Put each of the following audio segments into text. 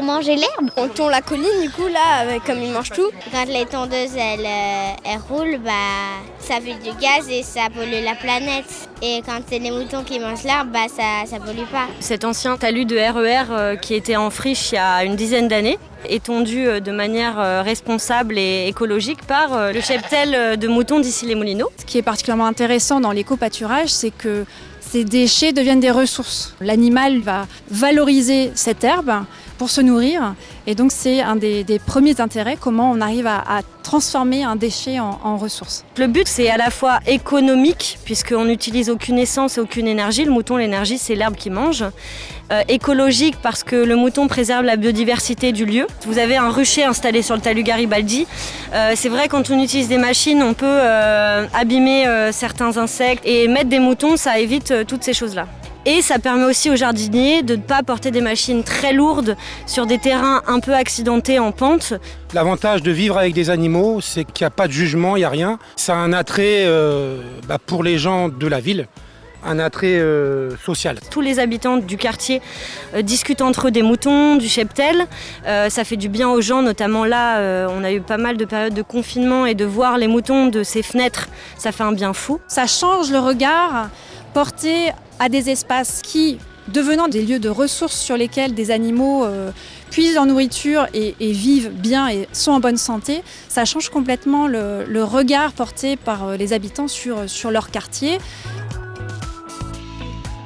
pour manger l'herbe. On tond la colline du coup là, comme ils mangent tout. Quand les tondeuses elles roulent, ça fait du gaz et ça pollue la planète. Et quand c'est les moutons qui mangent l'herbe, ça pollue pas. Cet ancien talus de RER qui était en friche il y a une dizaine d'années est tondu de manière responsable et écologique par le cheptel de moutons d'Issy-les-Moulineaux. Ce qui est particulièrement intéressant dans l'éco-pâturage, c'est que ces déchets deviennent des ressources. L'animal va valoriser cette herbe pour se nourrir. Et donc c'est un des premiers intérêts, comment on arrive à transformer un déchet en ressource. Le but, c'est à la fois économique, puisqu'on n'utilise aucune essence et aucune énergie. Le mouton, l'énergie, c'est l'herbe qu'il mange. Écologique, parce que le mouton préserve la biodiversité du lieu. Vous avez un rucher installé sur le talus Garibaldi. C'est vrai, quand on utilise des machines, on peut abîmer certains insectes. Et mettre des moutons, ça évite toutes ces choses-là. Et ça permet aussi aux jardiniers de ne pas porter des machines très lourdes sur des terrains un peu accidentés en pente. L'avantage de vivre avec des animaux, c'est qu'il n'y a pas de jugement, il n'y a rien. Ça a un attrait pour les gens de la ville, un attrait social. Tous les habitants du quartier discutent entre eux des moutons, du cheptel. Ça fait du bien aux gens, notamment là, on a eu pas mal de périodes de confinement et de voir les moutons de ces fenêtres, ça fait un bien fou. Ça change le regard porté à des espaces qui, devenant des lieux de ressources sur lesquels des animaux puisent leur nourriture et vivent bien et sont en bonne santé, ça change complètement le regard porté par les habitants sur leur quartier.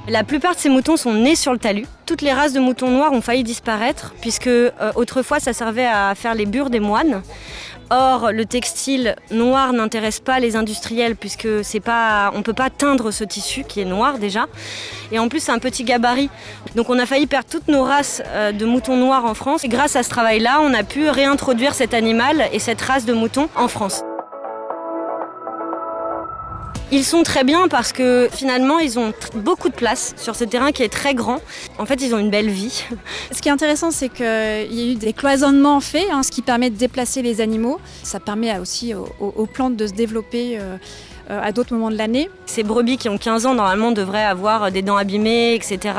La plupart de ces moutons sont nés sur le talus. Toutes les races de moutons noirs ont failli disparaître, puisque autrefois ça servait à faire les bures des moines. Or, le textile noir n'intéresse pas les industriels puisque on ne peut pas teindre ce tissu qui est noir déjà. Et en plus, c'est un petit gabarit. Donc on a failli perdre toutes nos races de moutons noirs en France. Et grâce à ce travail-là, on a pu réintroduire cet animal et cette race de moutons en France. Ils sont très bien parce que finalement, ils ont beaucoup de place sur ce terrain qui est très grand. En fait, ils ont une belle vie. Ce qui est intéressant, c'est qu'il y a eu des cloisonnements faits, ce qui permet de déplacer les animaux. Ça permet aussi aux plantes de se développer à d'autres moments de l'année. Ces brebis qui ont 15 ans, normalement, devraient avoir des dents abîmées, etc.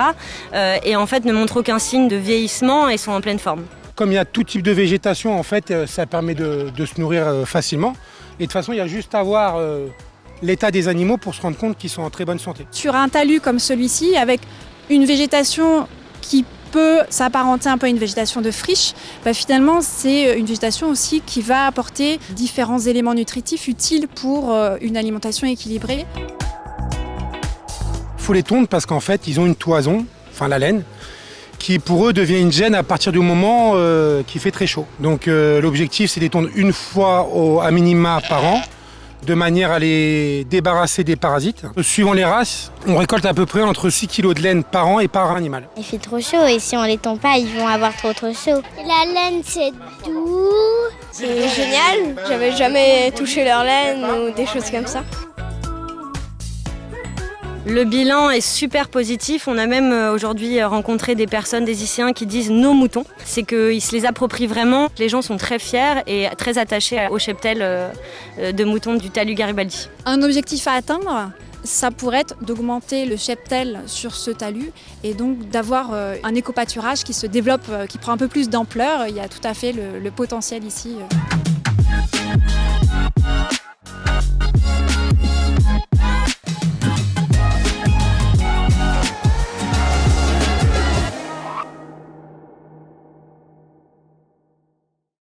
Et en fait, ne montrent aucun signe de vieillissement et sont en pleine forme. Comme il y a tout type de végétation, en fait, ça permet de se nourrir facilement. Et de toute façon, il y a juste à voir l'état des animaux pour se rendre compte qu'ils sont en très bonne santé. Sur un talus comme celui-ci, avec une végétation qui peut s'apparenter un peu à une végétation de friche, finalement c'est une végétation aussi qui va apporter différents éléments nutritifs utiles pour une alimentation équilibrée. Il faut les tondre parce qu'en fait ils ont une toison, enfin la laine, qui pour eux devient une gêne à partir du moment qu'il fait très chaud. Donc l'objectif c'est de les tondre une fois à minima par an, de manière à les débarrasser des parasites. Suivant les races, on récolte à peu près entre 6 kg de laine par an et par animal. Il fait trop chaud et si on les tond pas, ils vont avoir trop chaud. La laine, c'est doux. C'est génial, j'avais jamais touché leur laine ou des choses comme ça. Le bilan est super positif. On a même aujourd'hui rencontré des personnes, des Icéens qui disent nos moutons. C'est qu'ils se les approprient vraiment. Les gens sont très fiers et très attachés au cheptel de moutons du talus Garibaldi. Un objectif à atteindre, ça pourrait être d'augmenter le cheptel sur ce talus et donc d'avoir un éco-pâturage qui se développe, qui prend un peu plus d'ampleur. Il y a tout à fait le potentiel ici.